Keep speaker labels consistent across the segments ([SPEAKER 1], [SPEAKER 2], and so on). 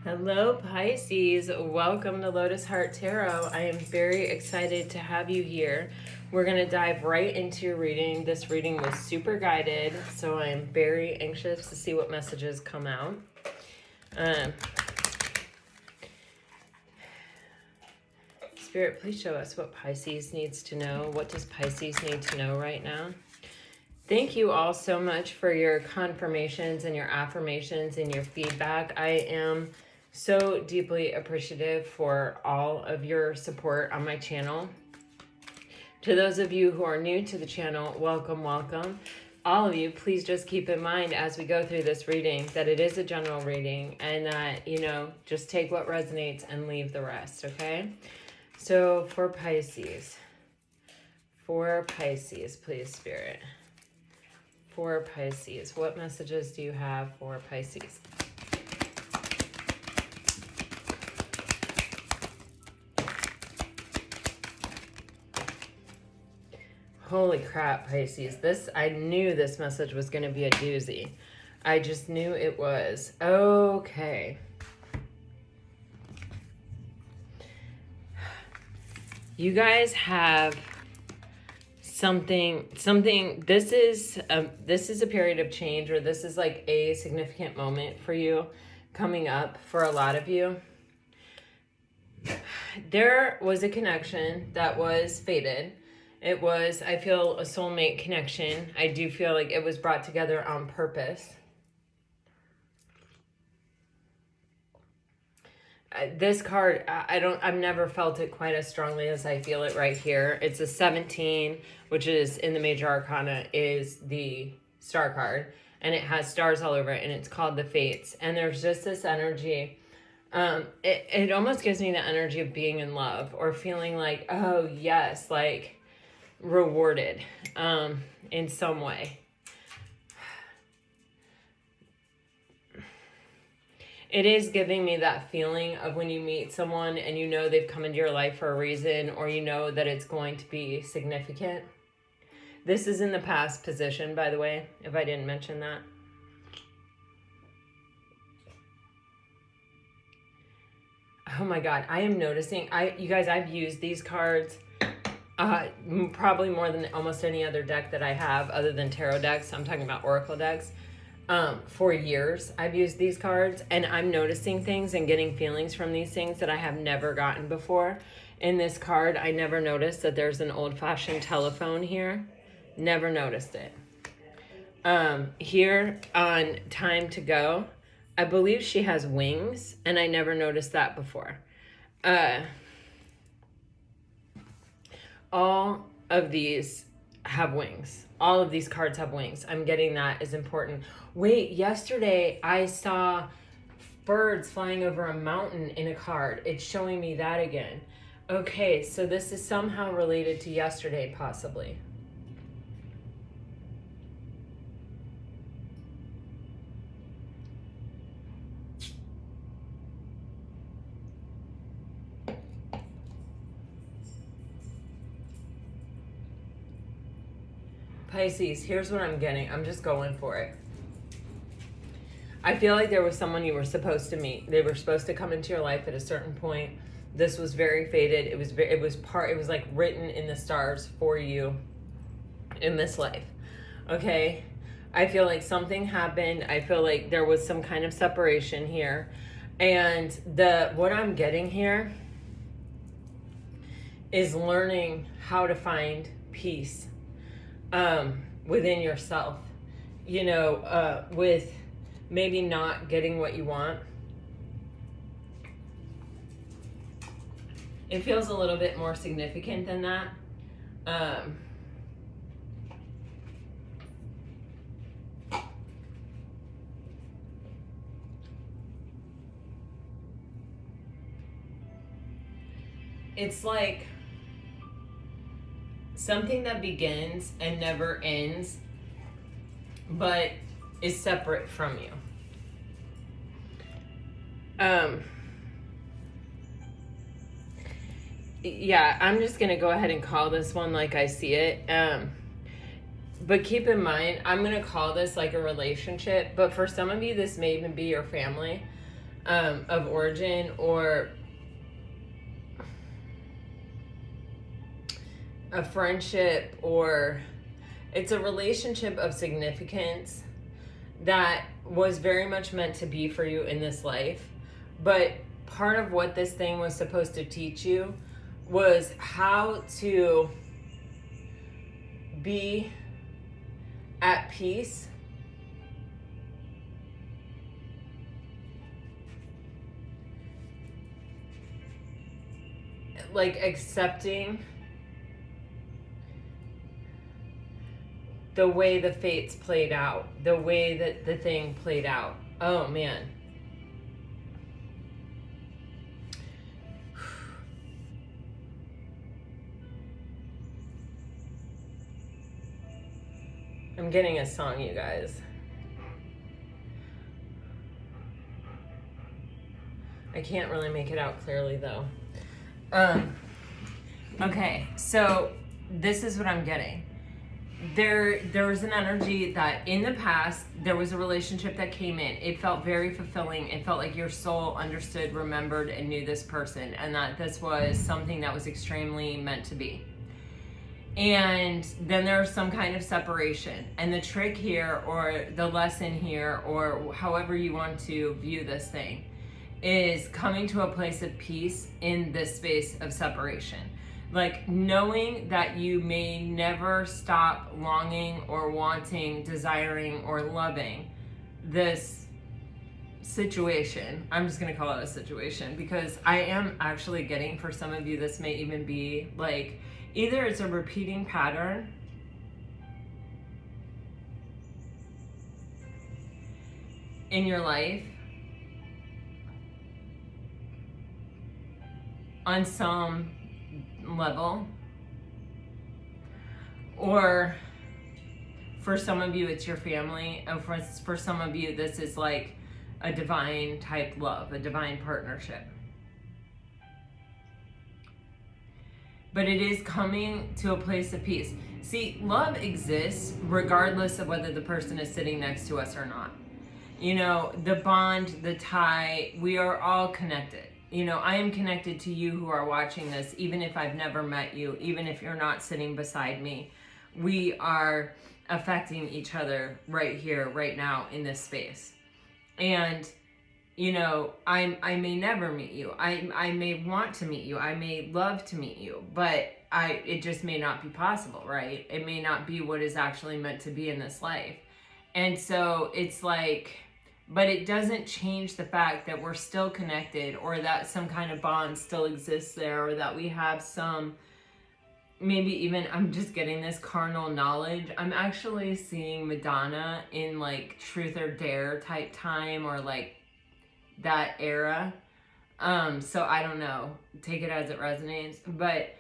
[SPEAKER 1] Hello, Pisces. Welcome to Lotus Heart Tarot. I am very excited to have you here. We're going to dive right into your reading. This reading was super guided, so I am very anxious to see what messages come out. Spirit, please show us what Pisces needs to know. What does Pisces need to know right now? Thank you all so much for your confirmations and your affirmations and your feedback. I am so deeply appreciative for all of your support on my channel. To those of you who are new to the channel, welcome, welcome. All of you, please just keep in mind as we go through this reading that it is a general reading and that, just take what resonates and leave the rest, okay? So for Pisces, please, Spirit. For Pisces, what messages do you have for Pisces? Holy crap, Pisces. I knew this message was going to be a doozy. I just knew it was. Okay. You guys have something, this is a period of change, or this is like a significant moment for you coming up for a lot of you. There was a connection that was fated. It was, I feel, a soulmate connection. I do feel like it was brought together on purpose. This card, I've never felt it quite as strongly as I feel it right here. It's a 17, which is in the major arcana, is the star card. And it has stars all over it, and it's called the Fates. And there's just this energy. It almost gives me the energy of being in love, or feeling like, oh yes, like rewarded in some way. It is giving me that feeling of when you meet someone and you know they've come into your life for a reason, or you know that it's going to be significant. This is in the past position, by the way, if I didn't mention that. Oh my God, I am noticing, you guys, I've used these cards probably more than almost any other deck that I have other than tarot decks. I'm talking about oracle decks. For years, I've used these cards, and I'm noticing things and getting feelings from these things that I have never gotten before. In this card, I never noticed that there's an old-fashioned telephone here. Never noticed it. Here on Time to Go, I believe she has wings, and I never noticed that before. All of these have wings. All of these cards have wings. I'm getting that is important. Wait, yesterday I saw birds flying over a mountain in a card. It's showing me that again. Okay, so this is somehow related to yesterday, possibly. Pisces, here's what I'm getting. I'm just going for it. I feel like there was someone you were supposed to meet. They were supposed to come into your life at a certain point. This was very fated. It was like written in the stars for you in this life. Okay? I feel like something happened. I feel like there was some kind of separation here. And what I'm getting here is learning how to find peace within yourself, with maybe not getting what you want. It feels a little bit more significant than that. It's like something that begins and never ends, but is separate from you. Yeah, I'm just going to go ahead and call this one like I see it. But keep in mind, I'm going to call this like a relationship, but for some of you, this may even be your family. of origin, or a friendship, or it's a relationship of significance that was very much meant to be for you in this life. But part of what this thing was supposed to teach you was how to be at peace like accepting the way the fates played out, the way that the thing played out. Oh man. I'm getting a song, you guys. I can't really make it out clearly though. Okay, so this is what I'm getting. There was an energy that in the past, there was a relationship that came in. It felt very fulfilling. It felt like your soul understood, remembered, and knew this person, and that this was something that was extremely meant to be. And then there's some kind of separation. And the trick here, or the lesson here, or however you want to view this thing, is coming to a place of peace in this space of separation. Like knowing that you may never stop longing or wanting, desiring, or loving this situation. I'm just going to call it a situation, because I am actually getting, for some of you, this may even be like, either it's a repeating pattern in your life on some level, or for some of you it's your family, and for some of you this is like a divine type love, a divine partnership. But it is coming to a place of peace. See, love exists regardless of whether the person is sitting next to us or not. You know, the bond, the tie, we are all connected. You know, I am connected to you who are watching this, even if I've never met you, even if you're not sitting beside me. We are affecting each other right here, right now in this space. And, you know, I may never meet you. I may want to meet you. I may love to meet you, but it just may not be possible, right? It may not be what is actually meant to be in this life. And so it's like, but it doesn't change the fact that we're still connected, or that some kind of bond still exists there, or that we have some, maybe even, I'm just getting this carnal knowledge. I'm actually seeing Madonna in like Truth or Dare type time, or like that era. So I don't know, take it as it resonates, but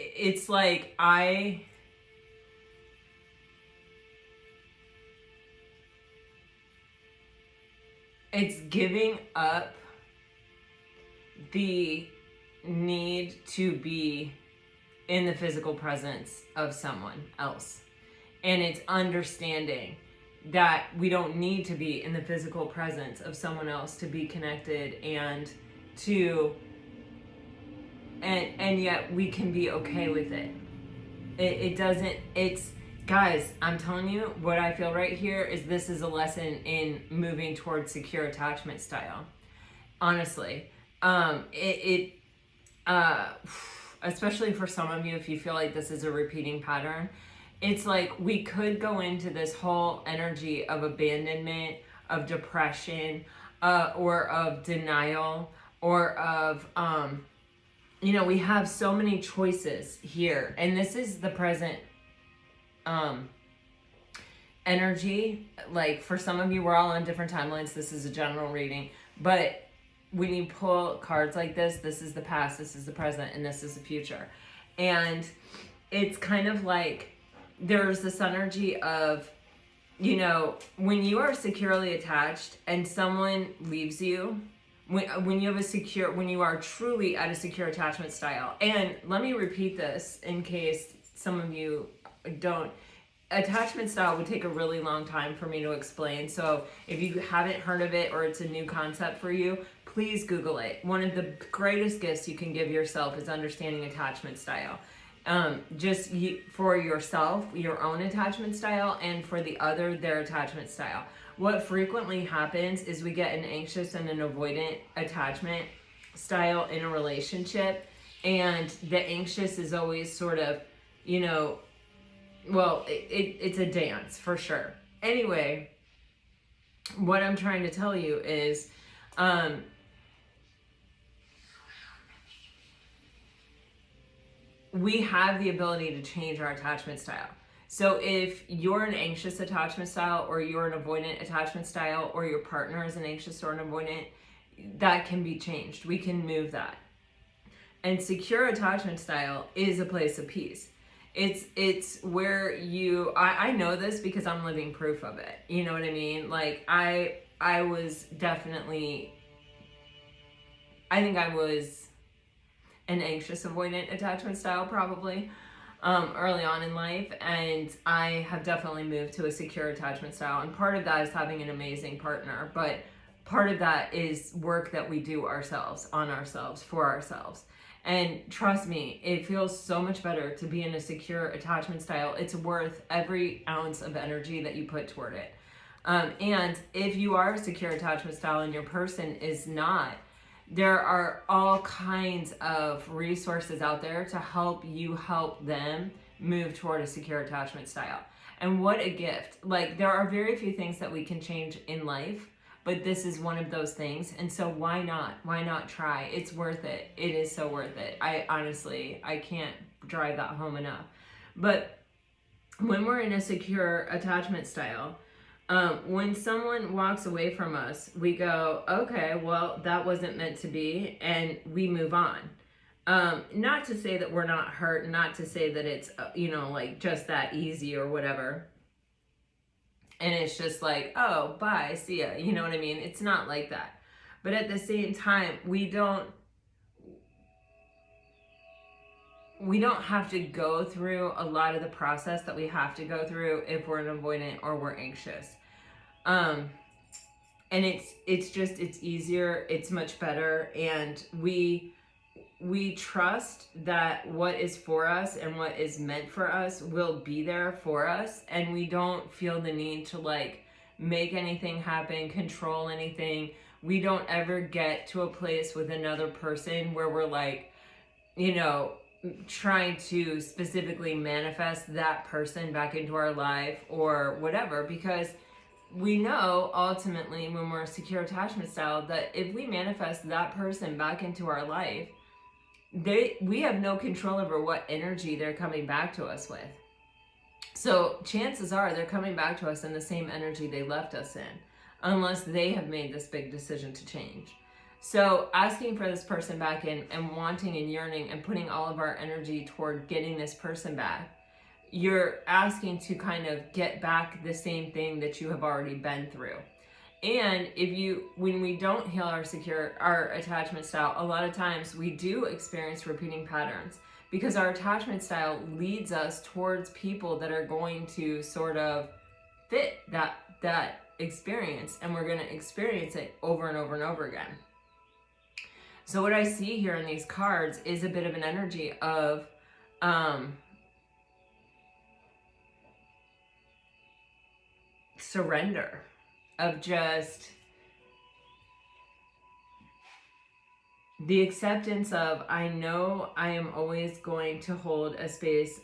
[SPEAKER 1] it's like it's giving up the need to be in the physical presence of someone else. And it's understanding that we don't need to be in the physical presence of someone else to be connected, and to, and yet we can be okay with it. It doesn't, it's, guys, I'm telling you, what I feel right here is this is a lesson in moving towards secure attachment style. Honestly, especially for some of you, if you feel like this is a repeating pattern, it's like we could go into this whole energy of abandonment, of depression, or of denial, or of, you know, we have so many choices here. And this is the present energy. Like for some of you, we're all on different timelines. This is a general reading. But when you pull cards like this is the past, this is the present, and this is the future. And it's kind of like there's this energy of, you know, when you are securely attached and someone leaves you, when you have a secure, when you are truly at a secure attachment style. And let me repeat this in case some of you don't. Attachment style would take a really long time for me to explain. So if you haven't heard of it or it's a new concept for you, please Google it. One of the greatest gifts you can give yourself is understanding attachment style. For yourself, your own attachment style, and for the other, their attachment style. What frequently happens is we get an anxious and an avoidant attachment style in a relationship, and the anxious is always sort of, it's a dance for sure. Anyway, what I'm trying to tell you is, we have the ability to change our attachment style. So if you're an anxious attachment style, or you're an avoidant attachment style, or your partner is an anxious or an avoidant, that can be changed. We can move that. And secure attachment style is a place of peace. It's where I know this because I'm living proof of it. You know what I mean? Like I was definitely, I think I was an anxious avoidant attachment style probably early on in life, and I have definitely moved to a secure attachment style, and part of that is having an amazing partner, but part of that is work that we do ourselves, on ourselves, for ourselves. And trust me, it feels so much better to be in a secure attachment style. It's worth every ounce of energy that you put toward it. And if you are a secure attachment style and your person is not, there are all kinds of resources out there to help you help them move toward a secure attachment style. And what a gift. Like, there are very few things that we can change in life, but this is one of those things. And so why not? Why not try? It's worth it. It is so worth it. I can't drive that home enough. But when we're in a secure attachment style, when someone walks away from us, we go, okay, well, that wasn't meant to be, and we move on. Not to say that we're not hurt, not to say that it's, like just that easy or whatever. And it's just like, oh, bye, see ya. You know what I mean? It's not like that. But at the same time, we don't have to go through a lot of the process that we have to go through if we're an avoidant or we're anxious. And it's easier, it's much better, and we trust that what is for us and what is meant for us will be there for us, and we don't feel the need to like make anything happen, control anything. We don't ever get to a place with another person where we're like, trying to specifically manifest that person back into our life or whatever, because we know ultimately when we're a secure attachment style that if we manifest that person back into our life, we have no control over what energy they're coming back to us with. So chances are they're coming back to us in the same energy they left us in, unless they have made this big decision to change. So asking for this person back in and wanting and yearning and putting all of our energy toward getting this person back, you're asking to kind of get back the same thing that you have already been through. And when we don't heal our attachment style, a lot of times we do experience repeating patterns, because our attachment style leads us towards people that are going to sort of fit that experience, and we're going to experience it over and over and over again. So what I see here in these cards is a bit of an energy of surrender, of just the acceptance of, I know I am always going to hold a space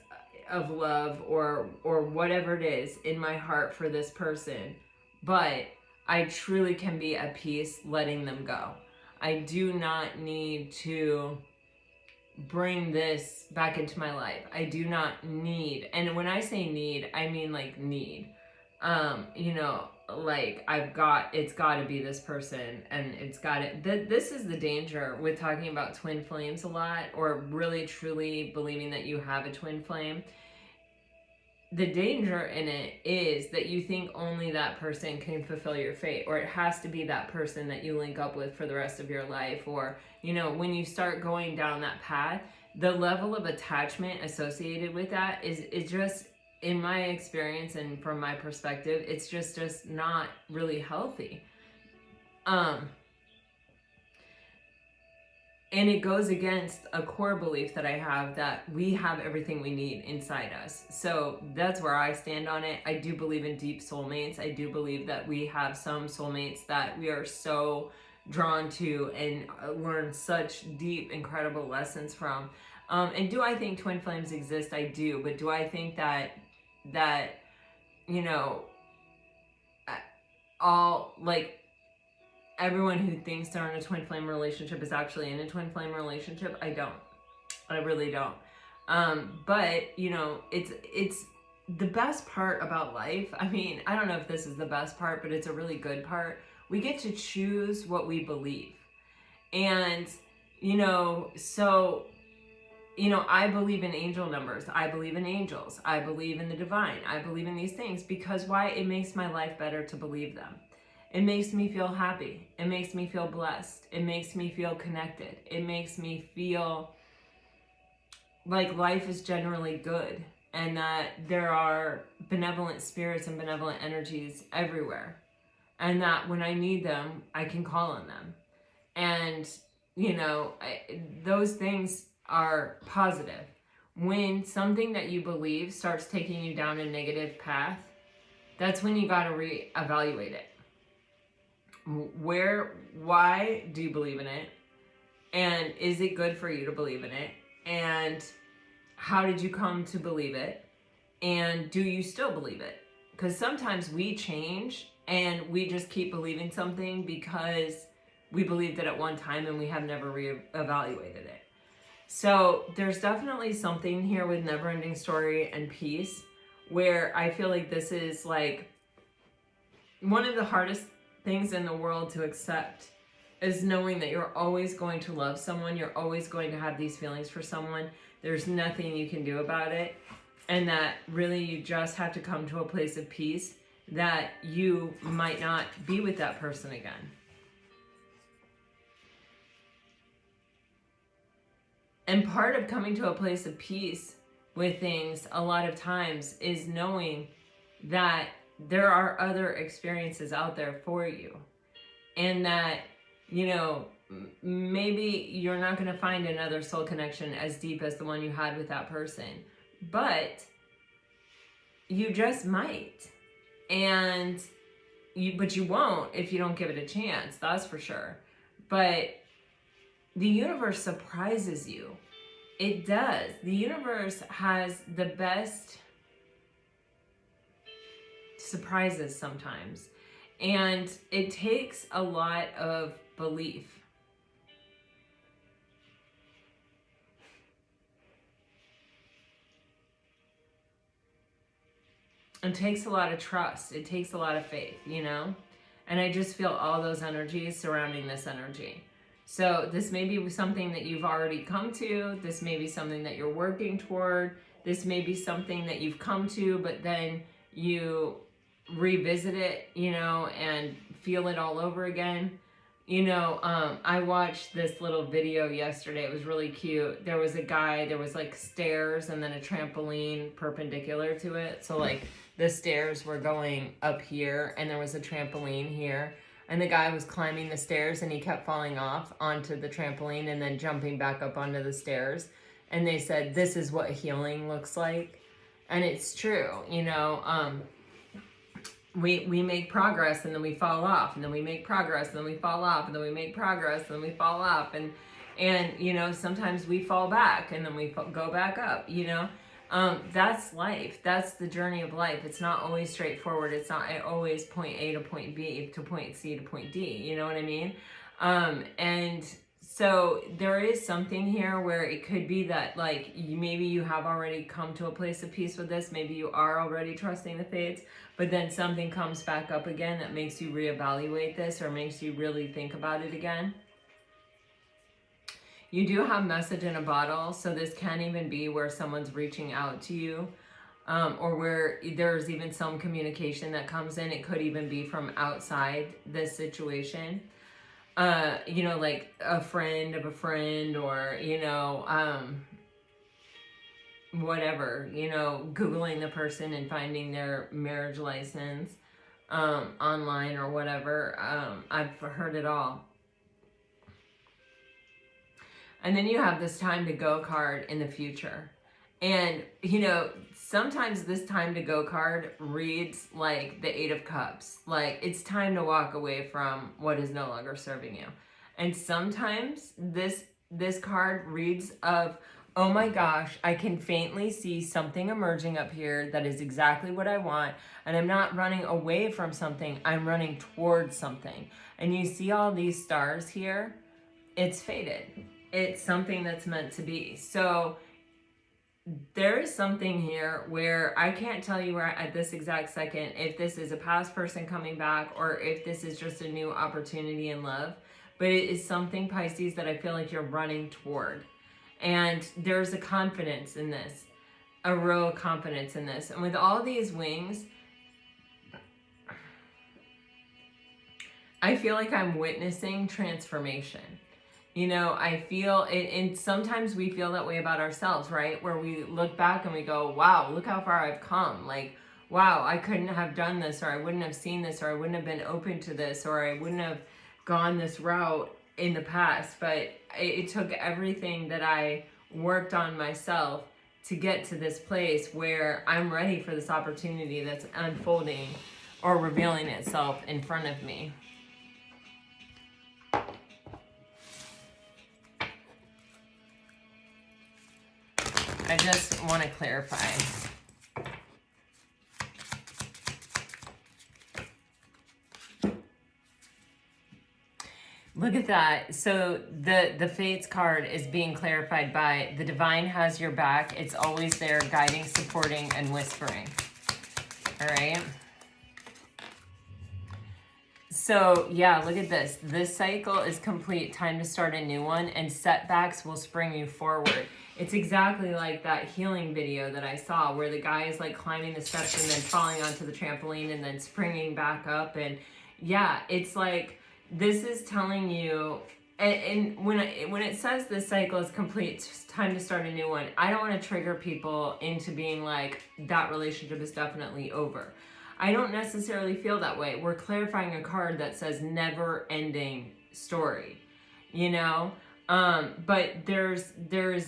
[SPEAKER 1] of love or whatever it is in my heart for this person, but I truly can be at peace letting them go. I do not need to bring this back into my life. I do not need, and when I say need, I mean like need. Like it's got to be this person, and it's got to, this is the danger with talking about twin flames a lot, or really truly believing that you have a twin flame. The danger in it is that you think only that person can fulfill your fate, or it has to be that person that you link up with for the rest of your life, or when you start going down that path, the level of attachment associated with that is just, in my experience and from my perspective, it's just not really healthy. And it goes against a core belief that I have, that we have everything we need inside us. So that's where I stand on it. I do believe in deep soulmates. I do believe that we have some soulmates that we are so drawn to and learn such deep, incredible lessons from. And do I think twin flames exist? I do. But do I think that you know, all, like, everyone who thinks they're in a twin flame relationship is actually in a twin flame relationship? I don't. I really don't. But, you know, it's the best part about life. I mean, I don't know if this is the best part, but it's a really good part. We get to choose what we believe. And, you know, so, you know, I believe in angel numbers. I believe in angels. I believe in the divine. I believe in these things because why? It makes my life better to believe them. It makes me feel happy. It makes me feel blessed. It makes me feel connected. It makes me feel like life is generally good and that there are benevolent spirits and benevolent energies everywhere. And that when I need them, I can call on them. And, you know, those things are positive. When something that you believe starts taking you down a negative path, that's when you got to reevaluate it. Why do you believe in it? And is it good for you to believe in it? And how did you come to believe it? And do you still believe it? Because sometimes we change and we just keep believing something because we believed it at one time and we have never reevaluated it. So there's definitely something here with Never Ending Story and Peace where I feel like this is like one of the hardest things in the world to accept, is knowing that you're always going to love someone, you're always going to have these feelings for someone, there's nothing you can do about it, and that really you just have to come to a place of peace that you might not be with that person again. And part of coming to a place of peace with things a lot of times is knowing that there are other experiences out there for you. And that, you know, maybe you're not going to find another soul connection as deep as the one you had with that person. But you just might. And but you won't if you don't give it a chance, that's for sure. But the universe surprises you. It does. The universe has the best surprises sometimes. And it takes a lot of belief. It takes a lot of trust. It takes a lot of faith, you know? And I just feel all those energies surrounding this energy. So this may be something that you've already come to. This may be something that you're working toward. This may be something that you've come to, but then you revisit it, you know, and feel it all over again. You know, I watched this little video yesterday. It was really cute. There was a guy, there was like stairs and then a trampoline perpendicular to it. So like the stairs were going up here and there was a trampoline here. And the guy was climbing the stairs and he kept falling off onto the trampoline and then jumping back up onto the stairs. And they said, this is what healing looks like. And it's true, you know, we make progress and then we fall off, and then we make progress and then we fall off, and then we make progress and then we fall off, and you know, sometimes we fall back and then we go back up, you know. That's life. That's the journey of life. It's not always straightforward. It's not always point A to point B to point C to point D, you know what I mean? And so there is something here where it could be that like maybe you have already come to a place of peace with this. Maybe you are already trusting the fates, but then something comes back up again that makes you reevaluate this or makes you really think about it again. You do have message in a bottle, so this can even be where someone's reaching out to you, or where there's even some communication that comes in. It could even be from outside this situation. You know, like a friend of a friend, or, you know, whatever, you know, Googling the person and finding their marriage license online or whatever. I've heard it all. And then you have this time to go card in the future. And, you know, sometimes this time to go card reads like the Eight of Cups. Like, it's time to walk away from what is no longer serving you. And sometimes this card reads of, oh my gosh, I can faintly see something emerging up here that is exactly what I want. And I'm not running away from something, I'm running towards something. And you see all these stars here? It's fated. It's something that's meant to be. So there is something here where I can't tell you where at this exact second if this is a past person coming back or if this is just a new opportunity in love. But it is something, Pisces, that I feel like you're running toward. And there's a confidence in this, a real confidence in this. And with all these wings, I feel like I'm witnessing transformation. You know, I feel it, and sometimes we feel that way about ourselves, right? Where we look back and we go, wow, look how far I've come. Like, wow, I couldn't have done this, or I wouldn't have seen this, or I wouldn't have been open to this, or I wouldn't have gone this route in the past. But it took everything that I worked on myself to get to this place where I'm ready for this opportunity that's unfolding or revealing itself in front of me. I just want to clarify. Look at that. So the Fates card is being clarified by the divine has your back. It's always there, guiding, supporting, and whispering. All right. So yeah, look at this. This cycle is complete. Time to start a new one, and setbacks will spring you forward. It's exactly like that healing video that I saw where the guy is like climbing the steps and then falling onto the trampoline and then springing back up. And yeah, it's like, this is telling you, and when it says this cycle is complete, it's time to start a new one, I don't want to trigger people into being like, that relationship is definitely over. I don't necessarily feel that way. We're clarifying a card that says never ending story, you know? But there's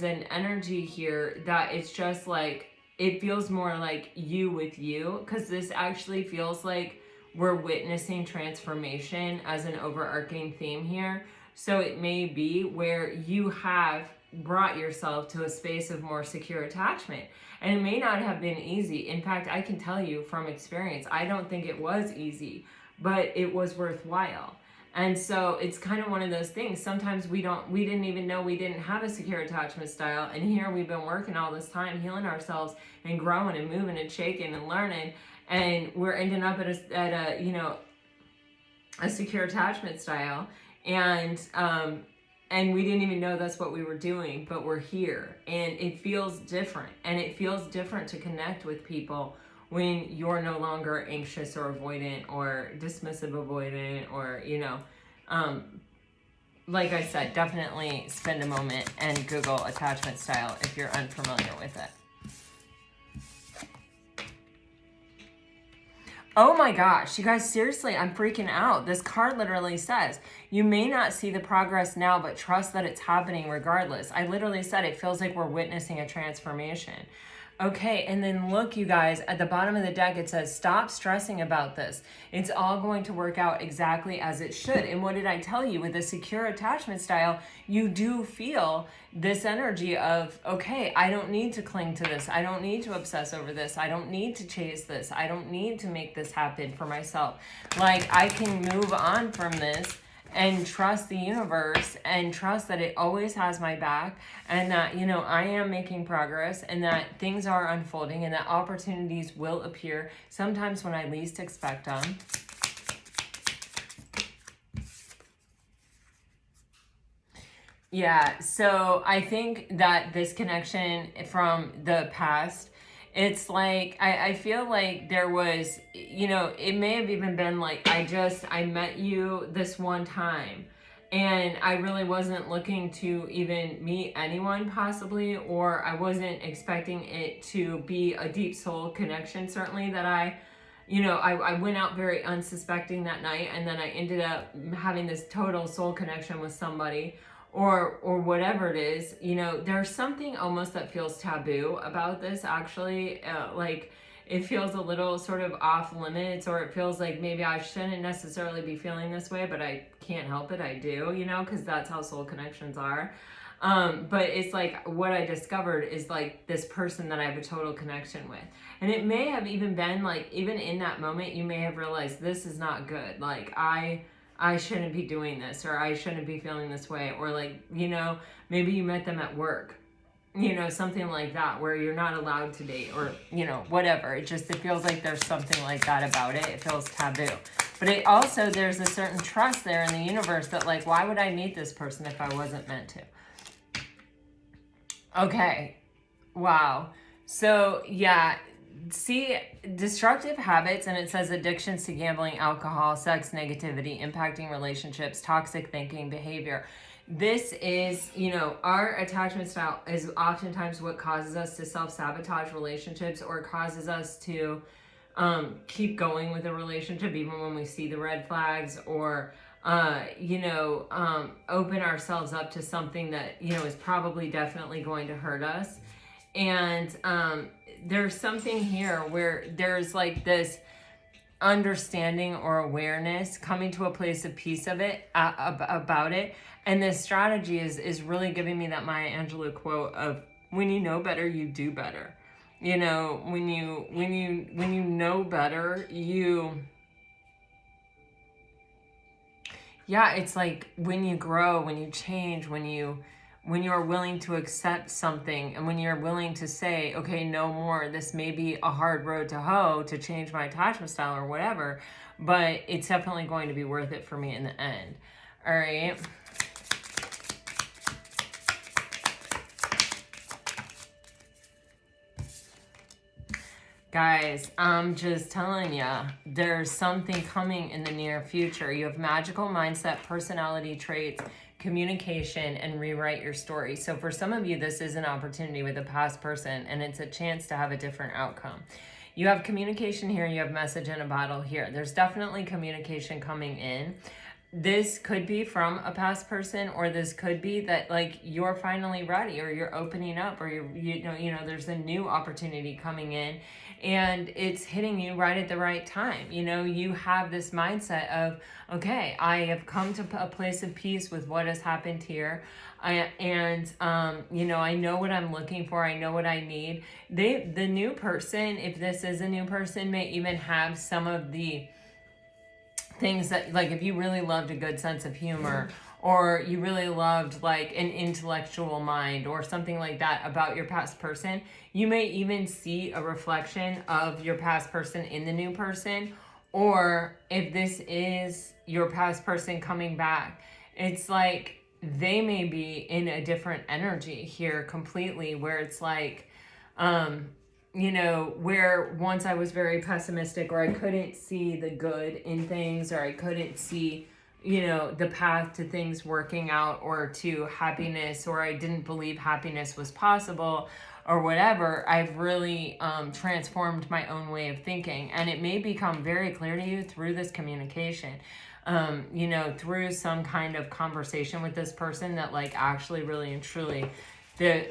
[SPEAKER 1] an energy here that it's just like, it feels more like you with you, because this actually feels like we're witnessing transformation as an overarching theme here. So it may be where you have brought yourself to a space of more secure attachment. And it may not have been easy. In fact, I can tell you from experience, I don't think it was easy, but it was worthwhile. And so it's kind of one of those things. Sometimes we didn't even know we didn't have a secure attachment style. And here we've been working all this time, healing ourselves and growing and moving and shaking and learning. And we're ending up at a you know, a secure attachment style. And we didn't even know that's what we were doing, but we're here. And it feels different. And it feels different to connect with people when you're no longer anxious or avoidant or dismissive avoidant or, you know, like I said, definitely spend a moment and Google attachment style if you're unfamiliar with it. Oh my gosh, you guys, seriously, I'm freaking out. This card literally says, you may not see the progress now, but trust that it's happening regardless. I literally said it feels like we're witnessing a transformation. Okay, and then look, you guys, at the bottom of the deck, it says, stop stressing about this. It's all going to work out exactly as it should. And what did I tell you? With a secure attachment style, you do feel this energy of, okay, I don't need to cling to this. I don't need to obsess over this. I don't need to chase this. I don't need to make this happen for myself. Like, I can move on from this and trust the universe and trust that it always has my back, and that, you know, I am making progress, and that things are unfolding, and that opportunities will appear sometimes when I least expect them. Yeah, so I think that this connection from the past, it's like, I feel like there was, you know, it may have even been like, I met you this one time And I really wasn't looking to even meet anyone possibly, or I wasn't expecting it to be a deep soul connection, certainly, that I went out very unsuspecting that night, and then I ended up having this total soul connection with somebody, or whatever it is. There's something almost that feels taboo about this, actually. Like, it feels a little sort of off limits, or it feels like maybe I shouldn't necessarily be feeling this way, but I can't help it. I do, because that's how soul connections are. But it's like what I discovered is like this person that I have a total connection with. And it may have even been like, even in that moment, you may have realized this is not good. Like, I shouldn't be doing this, or I shouldn't be feeling this way. Or like, maybe you met them at work, something like that, where you're not allowed to date, or, whatever. It feels like there's something like that about it. It feels taboo. But it also, there's a certain trust there in the universe that, like, why would I meet this person if I wasn't meant to? Okay. Wow. So, yeah. See, destructive habits, and it says addictions to gambling, alcohol, sex, negativity, impacting relationships, toxic thinking, behavior. This is, our attachment style is oftentimes what causes us to self-sabotage relationships, or causes us to keep going with a relationship even when we see the red flags, or open ourselves up to something that, is probably definitely going to hurt us. And there's something here where there's like this understanding or awareness, coming to a place of peace of it, about it. And this strategy is really giving me that Maya Angelou quote of, when you know better, you do better. When you know better, it's like when you grow, when you change, when you are willing to accept something, and when you're willing to say, okay, no more, this may be a hard road to hoe to change my attachment style or whatever, but it's definitely going to be worth it for me in the end. All right. Guys, I'm just telling ya, there's something coming in the near future. You have magical mindset, personality traits, communication, and rewrite your story. So for some of you, this is an opportunity with a past person, and it's a chance to have a different outcome. You have communication here, you have message in a bottle here. There's definitely communication coming in. This could be from a past person, or this could be that, like, you're finally ready, or you're opening up, or there's a new opportunity coming in, and it's hitting you right at the right time. You have this mindset of, okay, I have come to a place of peace with what has happened here. I know what I'm looking for. I know what I need. The new person, if this is a new person, may even have some of the things that, like, if you really loved a good sense of humor, or you really loved like an intellectual mind or something like that about your past person, you may even see a reflection of your past person in the new person. Or if this is your past person coming back, it's like they may be in a different energy here completely, where it's like, where once I was very pessimistic, or I couldn't see the good in things, or I couldn't see, the path to things working out, or to happiness, or I didn't believe happiness was possible, or whatever, I've really transformed my own way of thinking. And it may become very clear to you through this communication, through some kind of conversation with this person, that, like, actually really and truly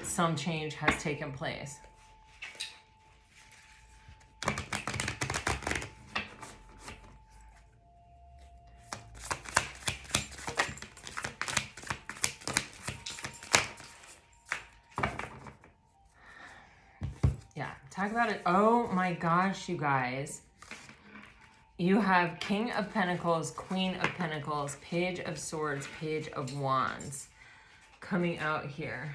[SPEAKER 1] some change has taken place. Talk about it. Oh my gosh, you guys. You have King of Pentacles, Queen of Pentacles, Page of Swords, Page of Wands coming out here.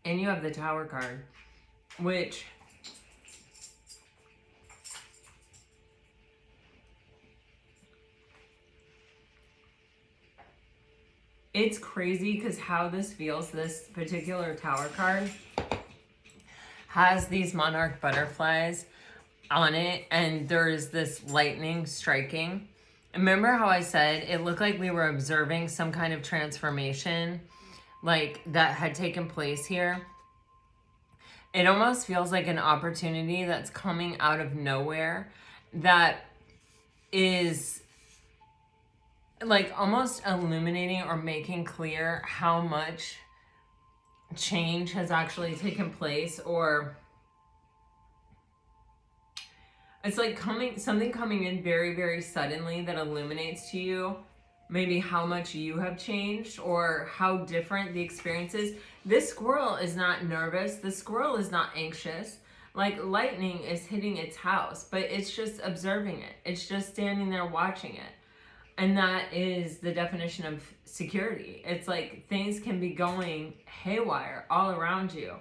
[SPEAKER 1] And you have the Tower card, which it's crazy because how this feels, this particular Tower card has these monarch butterflies on it, and there's this lightning striking. Remember how I said it looked like we were observing some kind of transformation like that had taken place here? It almost feels like an opportunity that's coming out of nowhere that is like almost illuminating or making clear how much change has actually taken place, or it's like something coming in very, very suddenly that illuminates to you maybe how much you have changed or how different the experience is. This squirrel is not nervous. The squirrel is not anxious. Like lightning is hitting its house, but it's just observing it. It's just standing there watching it. And that is the definition of security. It's like things can be going haywire all around you.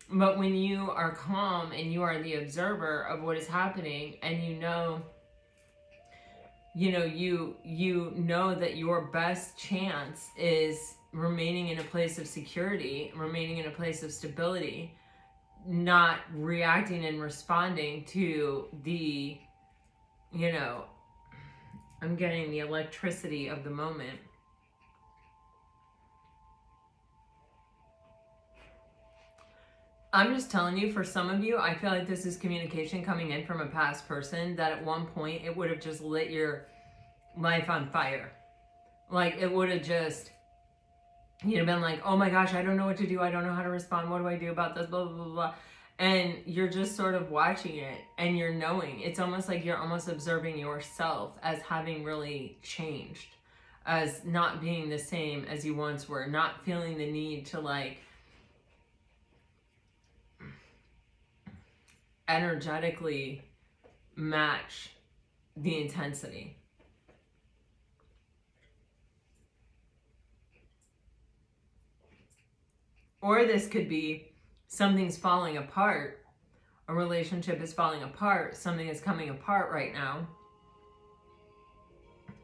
[SPEAKER 1] But when you are calm and you are the observer of what is happening, and you know that your best chance is remaining in a place of security, remaining in a place of stability, not reacting and responding to the, I'm getting the electricity of the moment. I'm just telling you, for some of you, I feel like this is communication coming in from a past person that at one point it would have just lit your life on fire. Like it would have just, you'd have been like, oh my gosh, I don't know what to do. I don't know how to respond. What do I do about this? Blah, blah, blah, blah. And you're just sort of watching it and you're knowing. It's almost like you're almost observing yourself as having really changed, as not being the same as you once were, not feeling the need to like energetically match the intensity. Or this could be something's falling apart, a relationship is falling apart, something is coming apart right now,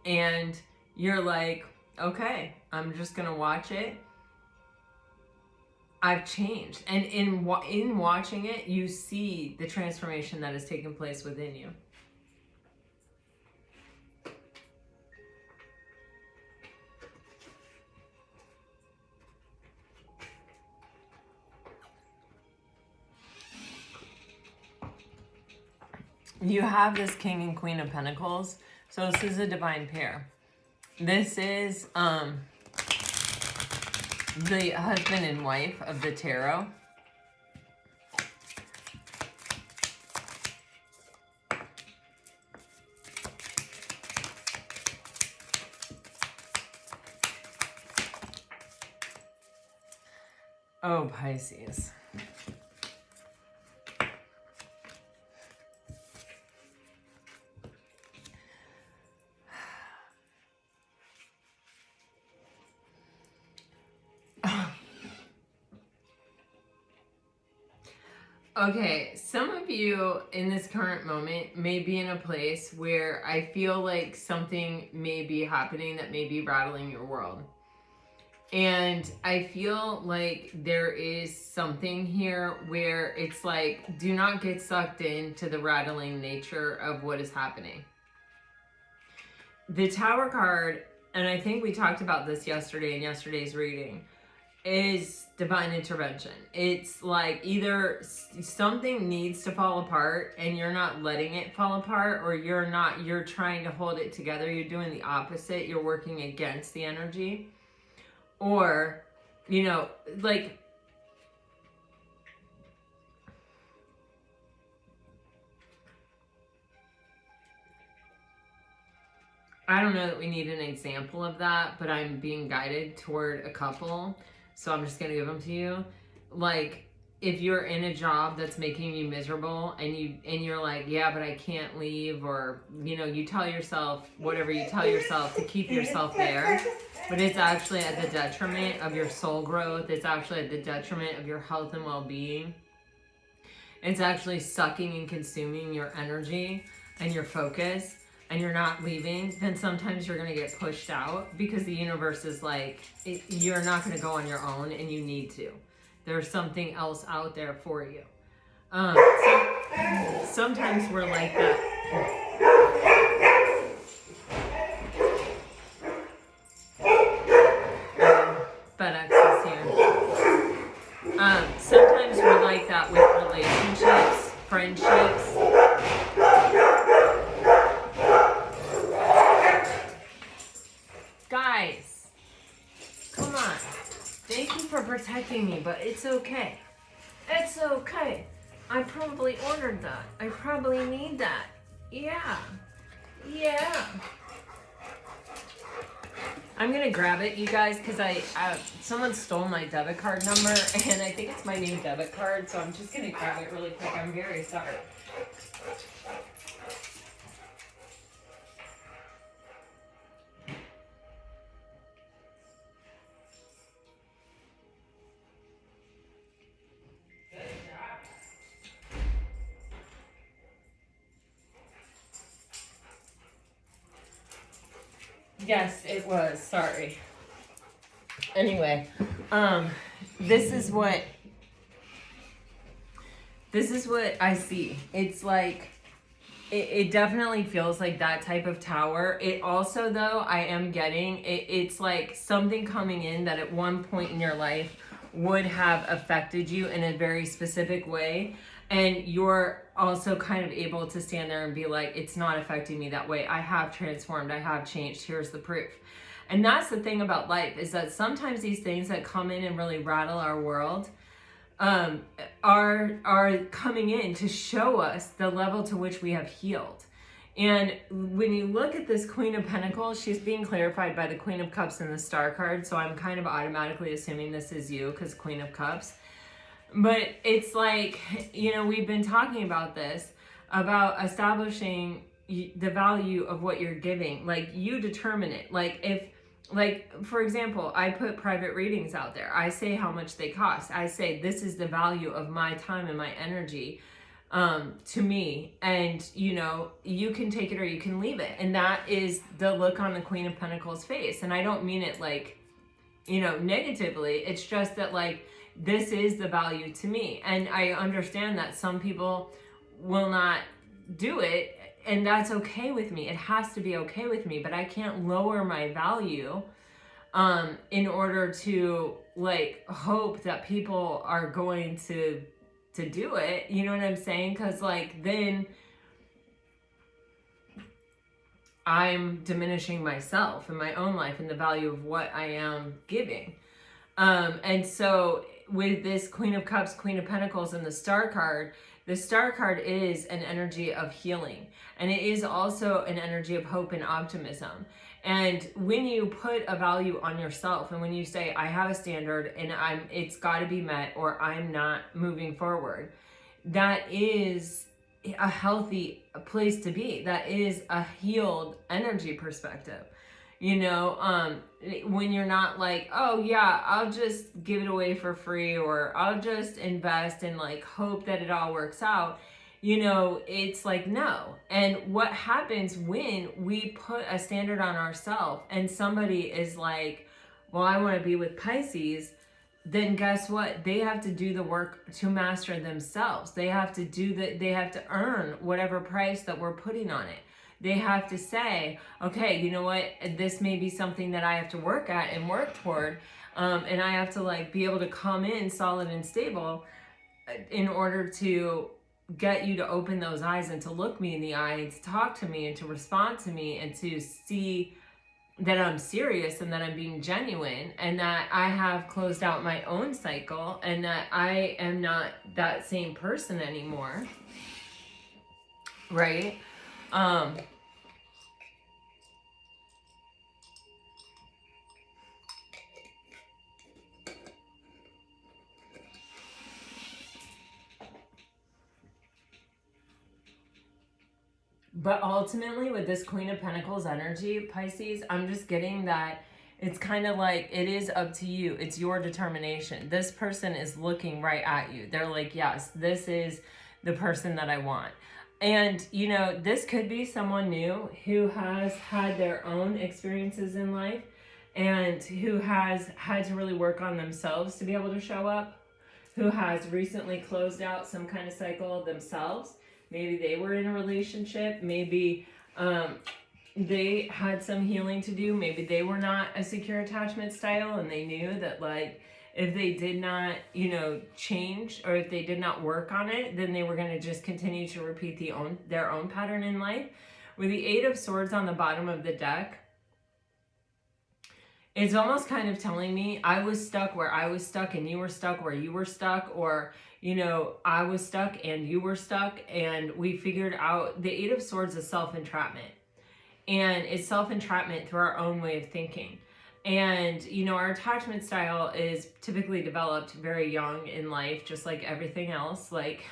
[SPEAKER 1] and you're like, okay, I'm just gonna watch it. I've changed. And in watching it, you see the transformation that has taken place within you. You have this King and Queen of Pentacles. So this is a divine pair. This is the husband and wife of the tarot. Oh, Pisces. Okay, some of you in this current moment may be in a place where I feel like something may be happening that may be rattling your world. And I feel like there is something here where it's like, do not get sucked into the rattling nature of what is happening. The Tower card, and I think we talked about this yesterday in yesterday's reading, is divine intervention. It's like either something needs to fall apart and you're not letting it fall apart, or you're trying to hold it together. You're doing the opposite. You're working against the energy. Or, like, I don't know that we need an example of that, but I'm being guided toward a couple. So I'm just going to give them to you. Like, if you're in a job that's making you miserable and you're like, yeah, but I can't leave, or, you tell yourself whatever you tell yourself to keep yourself there, but it's actually at the detriment of your soul growth. It's actually at the detriment of your health and well-being. It's actually sucking and consuming your energy and your focus. and you're not leaving, then sometimes you're going to get pushed out because the universe is like, you're not going to go on your own and you need to. There's something else out there for you. So sometimes we're like that. FedEx is here. Sometimes we're like that with relationships, friendships. Guys, come on. Thank you for protecting me, but it's okay. It's okay. I probably ordered that. I probably need that. Yeah. Yeah. I'm gonna grab it, you guys, because someone stole my debit card number, and I think it's my new debit card, so I'm just gonna grab it really quick. I'm very sorry. Yes, it was. Sorry. Anyway, this is what I see. It's like, it definitely feels like that type of tower. It also, though, I am getting, it's like something coming in that at one point in your life would have affected you in a very specific way. And you're also kind of able to stand there and be like, it's not affecting me that way. I have transformed. I have changed. Here's the proof. And that's the thing about life, is that sometimes these things that come in and really rattle our world are coming in to show us the level to which we have healed. And when you look at this Queen of Pentacles, she's being clarified by the Queen of Cups and the Star card. So I'm kind of automatically assuming this is you, because Queen of Cups. But it's like, you know, we've been talking about this, about establishing the value of what you're giving. Like, you determine it. Like, for example, I put private readings out there. I say how much they cost. I say, this is the value of my time and my energy to me. And, you know, you can take it or you can leave it. And that is the look on the Queen of Pentacles face. And I don't mean it like, you know, negatively. It's just that, like, this is the value to me. And I understand that some people will not do it, and that's okay with me. It has to be okay with me, but I can't lower my value in order to, like, hope that people are going to do it. You know what I'm saying? Because, like, then I'm diminishing myself and my own life and the value of what I am giving. And so with this Queen of Cups, Queen of Pentacles, and the Star card is an energy of healing. And it is also an energy of hope and optimism. And when you put a value on yourself, and when you say, I have a standard and it's got to be met, or I'm not moving forward, that is a healthy place to be. That is a healed energy perspective. You know, when you're not like, oh yeah, I'll just give it away for free, or I'll just invest and like hope that it all works out. You know, it's like, no. And what happens when we put a standard on ourselves and somebody is like, well, I want to be with Pisces, then guess what? They have to do the work to master themselves. They have to earn whatever price that we're putting on it. They have to say, okay, you know what? This may be something that I have to work at and work toward. And I have to, like, be able to come in solid and stable in order to get you to open those eyes and to look me in the eye and to talk to me and to respond to me and to see that I'm serious and that I'm being genuine and that I have closed out my own cycle and that I am not that same person anymore. Right? But ultimately, with this Queen of Pentacles energy, Pisces, I'm just getting that it's kind of like, it is up to you. It's your determination. This person is looking right at you. They're like, yes, this is the person that I want. And, you know, this could be someone new who has had their own experiences in life and who has had to really work on themselves to be able to show up, who has recently closed out some kind of cycle themselves. Maybe they were in a relationship. Maybe they had some healing to do. Maybe they were not a secure attachment style and they knew that, like, if they did not, you know, change, or if they did not work on it, then they were going to just continue to repeat their own pattern in life. With the Eight of Swords on the bottom of the deck, it's almost kind of telling me I was stuck where I was stuck and you were stuck where you were stuck, or, you know, I was stuck and you were stuck, and we figured out the Eight of Swords is self-entrapment. And it's self-entrapment through our own way of thinking. And, you know, our attachment style is typically developed very young in life, just like everything else, like,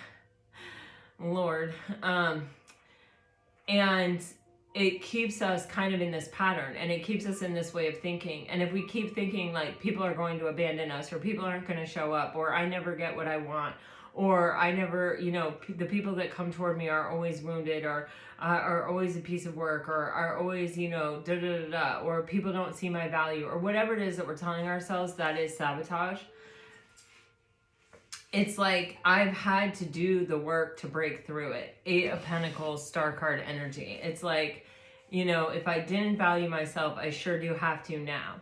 [SPEAKER 1] Lord. And it keeps us kind of in this pattern, and it keeps us in this way of thinking. And if we keep thinking like people are going to abandon us, or people aren't going to show up, or I never get what I want, or I never, you know, the people that come toward me are always wounded, or are always a piece of work, or are always, you know, da da da da, or people don't see my value, or whatever it is that we're telling ourselves, that is sabotage. It's like I've had to do the work to break through it. Eight of Pentacles, Star card energy. It's like, you know, if I didn't value myself, I sure do have to now.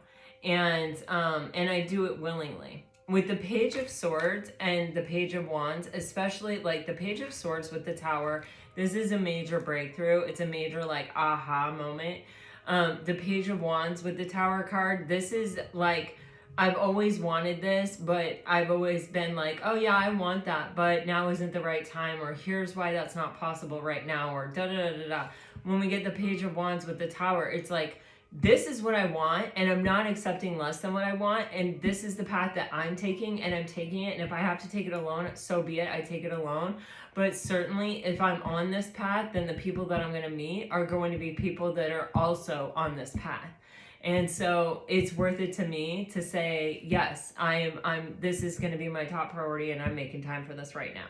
[SPEAKER 1] And I do it willingly. With the Page of Swords and the Page of Wands, especially like the Page of Swords with the Tower, this is a major breakthrough. It's a major like aha moment. The Page of Wands with the Tower card, this is like, I've always wanted this, but I've always been like, oh yeah, I want that, but now isn't the right time, or here's why that's not possible right now, or da da da da da. When we get the Page of Wands with the Tower, it's like, this is what I want, and I'm not accepting less than what I want, and this is the path that I'm taking, and I'm taking it, and if I have to take it alone, so be it, I take it alone. But certainly, if I'm on this path, then the people that I'm going to meet are going to be people that are also on this path. And so it's worth it to me to say, yes, this is going to be my top priority, and I'm making time for this right now.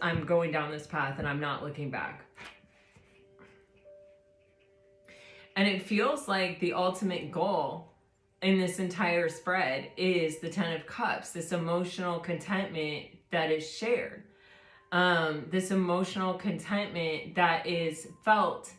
[SPEAKER 1] I'm going down this path and I'm not looking back. And it feels like the ultimate goal in this entire spread is the Ten of Cups, this emotional contentment that is shared. This emotional contentment that is felt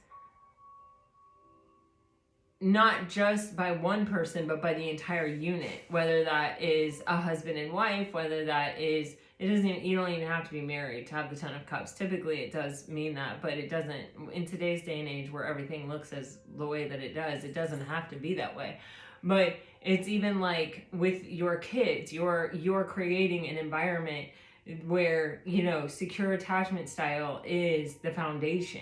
[SPEAKER 1] not just by one person, but by the entire unit, whether that is a husband and wife, whether that is, you don't even have to be married to have the Ten of Cups. Typically it does mean that, but it doesn't, in today's day and age where everything looks as the way that it doesn't have to be that way. But it's even like with your kids, you're creating an environment where, you know, secure attachment style is the foundation.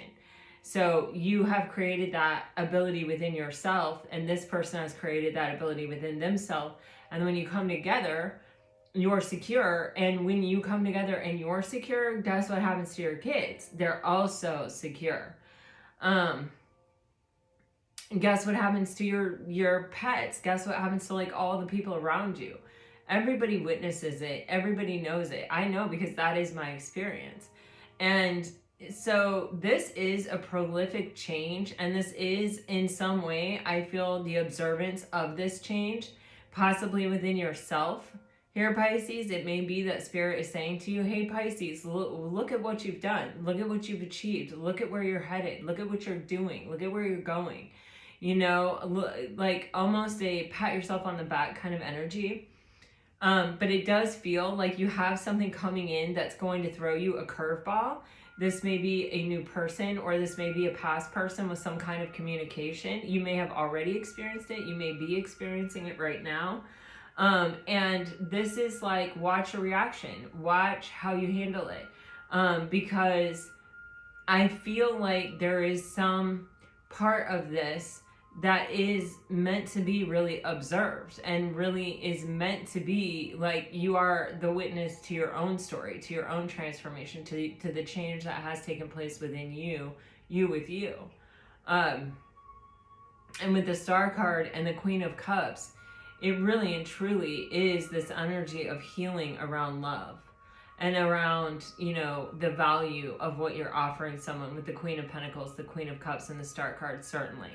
[SPEAKER 1] So you have created that ability within yourself, and this person has created that ability within themselves. And when you come together, you're secure. And when you come together and you're secure, guess what happens to your kids? They're also secure. Guess what happens to your pets? Guess what happens to like all the people around you? Everybody witnesses it. Everybody knows it. I know because that is my experience. And so this is a prolific change, and this is in some way, I feel, the observance of this change, possibly within yourself. Here, Pisces, it may be that Spirit is saying to you, hey, Pisces, look at what you've done. Look at what you've achieved. Look at where you're headed. Look at what you're doing. Look at where you're going. You know, like almost a pat yourself on the back kind of energy. But it does feel like you have something coming in that's going to throw you a curveball. This may be a new person, or this may be a past person with some kind of communication. You may have already experienced it. You may be experiencing it right now. And this is like, watch your reaction. Watch how you handle it. Because I feel like there is some part of this that is meant to be really observed, and really is meant to be like you are the witness to your own story, to your own transformation, to the change that has taken place within you with you. And with the Star card and the Queen of Cups, it really and truly is this energy of healing around love. and around, you know, the value of what you're offering someone with the Queen of Pentacles, the Queen of Cups, and the Star card, certainly.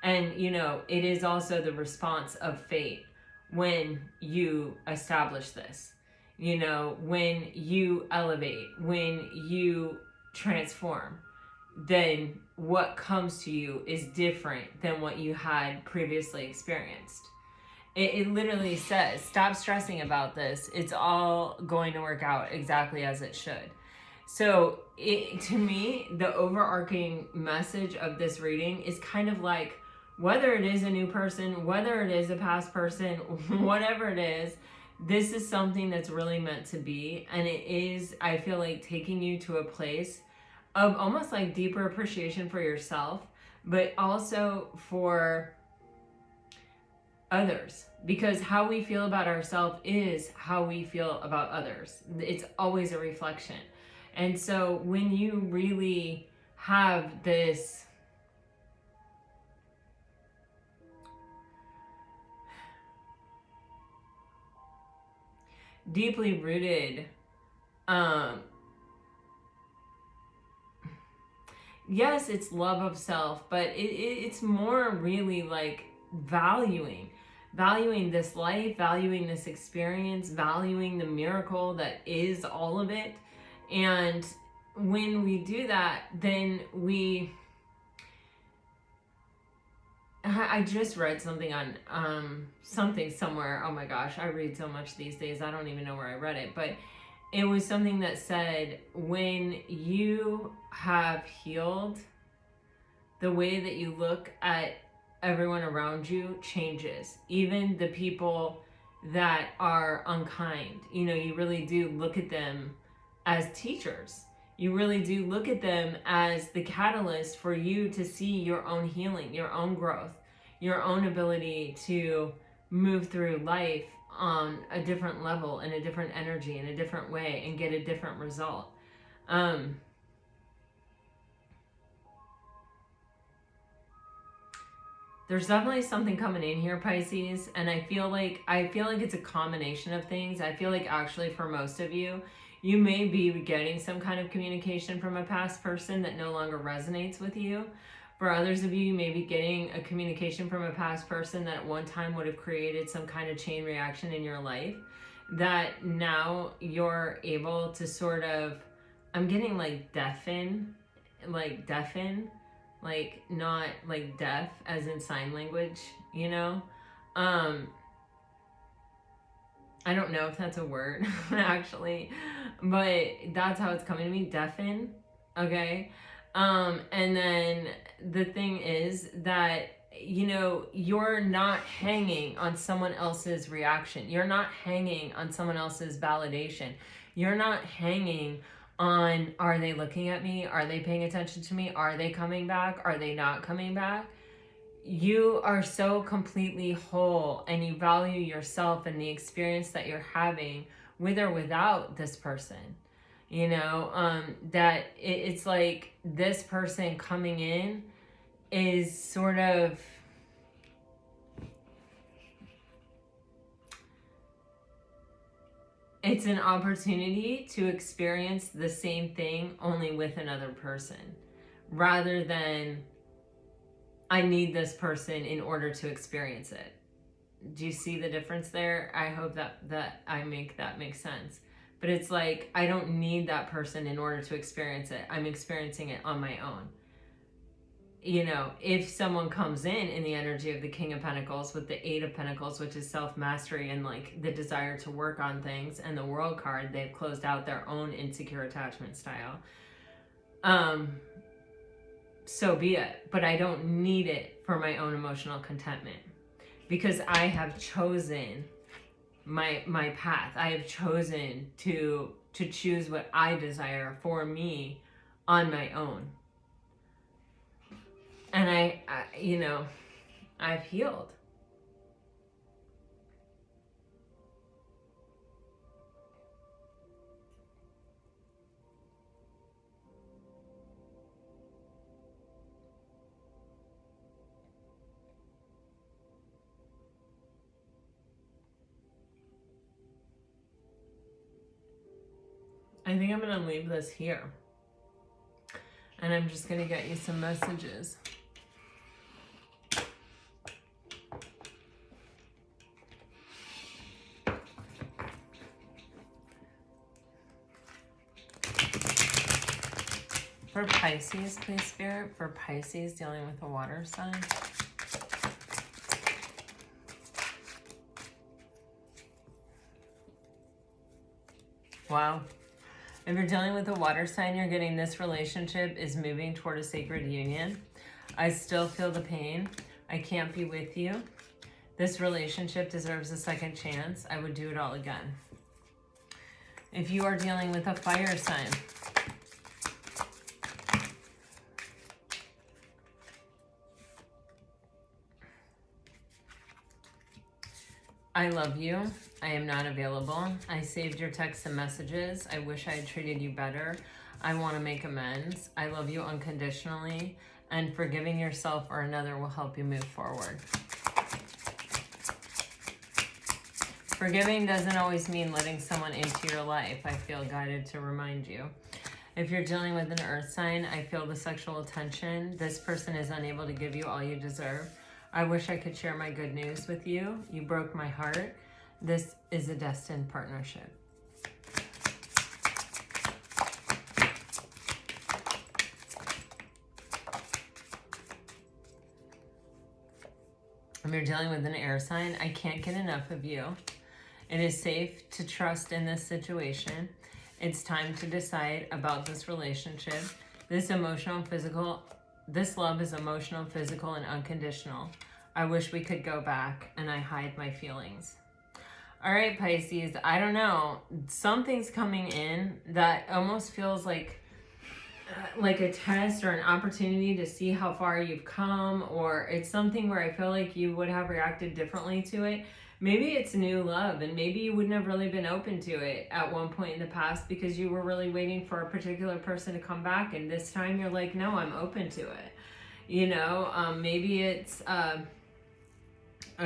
[SPEAKER 1] And, you know, it is also the response of fate when you establish this, you know, when you elevate, when you transform, then what comes to you is different than what you had previously experienced. It literally says, stop stressing about this. It's all going to work out exactly as it should. So to me, the overarching message of this reading is kind of like, whether it is a new person, whether it is a past person, whatever it is, this is something that's really meant to be. And it is, I feel like, taking you to a place of almost like deeper appreciation for yourself, but also for others, because how we feel about ourselves is how we feel about others. It's always a reflection. And so when you really have this deeply rooted, yes, it's love of self, but it's more really like valuing this life, valuing this experience, valuing the miracle that is all of it. And when we do that, then I just read something on something somewhere. Oh my gosh, I read so much these days, I don't even know where I read it, but it was something that said, when you have healed, the way that you look at everyone around you changes. Even the people that are unkind, you know, you really do look at them as teachers. You really do look at them as the catalyst for you to see your own healing, your own growth, your own ability to move through life on a different level, in a different energy, in a different way, and get a different result. There's definitely something coming in here, Pisces, and I feel like it's a combination of things. I feel like actually for most of you, you may be getting some kind of communication from a past person that no longer resonates with you. For others of you, you may be getting a communication from a past person that at one time would have created some kind of chain reaction in your life, that now you're able to sort of, I'm getting like deafen, like not like deaf as in sign language, you know? I don't know if that's a word actually, but that's how it's coming to me, deafen, okay? And then the thing is that, you know, you're not hanging on someone else's reaction. You're not hanging on someone else's validation. You're not hanging on, are they looking at me? Are they paying attention to me? Are they coming back? Are they not coming back? You are so completely whole, and you value yourself and the experience that you're having with or without this person. You know, that it's like this person coming in is sort of, it's an opportunity to experience the same thing only with another person, rather than I need this person in order to experience it. Do you see the difference there? I hope that I make that make sense. But it's like, I don't need that person in order to experience it. I'm experiencing it on my own. You know, if someone comes in the energy of the King of Pentacles with the Eight of Pentacles, which is self-mastery and like the desire to work on things, and the World card, they've closed out their own insecure attachment style. So be it. But I don't need it for my own emotional contentment, because I have chosen my path. I have chosen to choose what I desire for me on my own. And I you know, I've healed. I think I'm going to leave this here. And I'm just going to get you some messages. For Pisces, please, Spirit. For Pisces dealing with a water sign. Wow. If you're dealing with a water sign, you're getting this relationship is moving toward a sacred union. I still feel the pain. I can't be with you. This relationship deserves a second chance. I would do it all again. If you are dealing with a fire sign, I love you. I am not available. I saved your texts and messages. I wish I had treated you better. I want to make amends. I love you unconditionally. And forgiving yourself or another will help you move forward. Forgiving doesn't always mean letting someone into your life. I feel guided to remind you. If you're dealing with an earth sign, I feel the sexual attention. This person is unable to give you all you deserve. I wish I could share my good news with you. You broke my heart. This is a destined partnership. If you're dealing with an air sign, I can't get enough of you. It is safe to trust in this situation. It's time to decide about this relationship. This love is emotional, physical, and unconditional. I wish we could go back, and I hide my feelings. All right, Pisces, I don't know. Something's coming in that almost feels like a test or an opportunity to see how far you've come, or it's something where I feel like you would have reacted differently to it. Maybe it's new love, and maybe you wouldn't have really been open to it at one point in the past because you were really waiting for a particular person to come back, and this time you're like, no, I'm open to it. You know, maybe it's a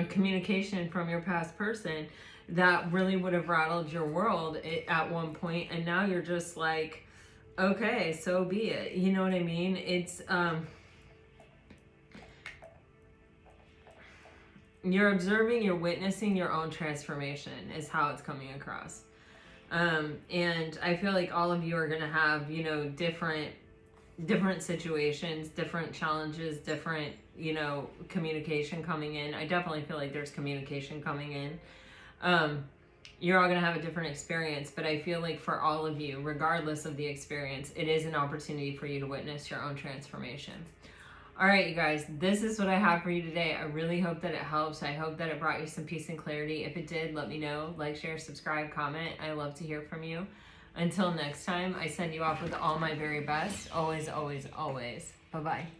[SPEAKER 1] communication from your past person that really would have rattled your world at one point, and now you're just like, okay, so be it. You know what I mean? It's you're observing, you're witnessing your own transformation is how it's coming across. And I feel like all of you are going to have, you know, different situations, different challenges, different, you know, communication coming in. I definitely feel like there's communication coming in. You're all going to have a different experience, but I feel like for all of you, regardless of the experience, it is an opportunity for you to witness your own transformation. All right, you guys, this is what I have for you today. I really hope that it helps. I hope that it brought you some peace and clarity. If it did, let me know. Like, share, subscribe, comment. I love to hear from you. Until next time, I send you off with all my very best. Always, always, always. Bye-bye.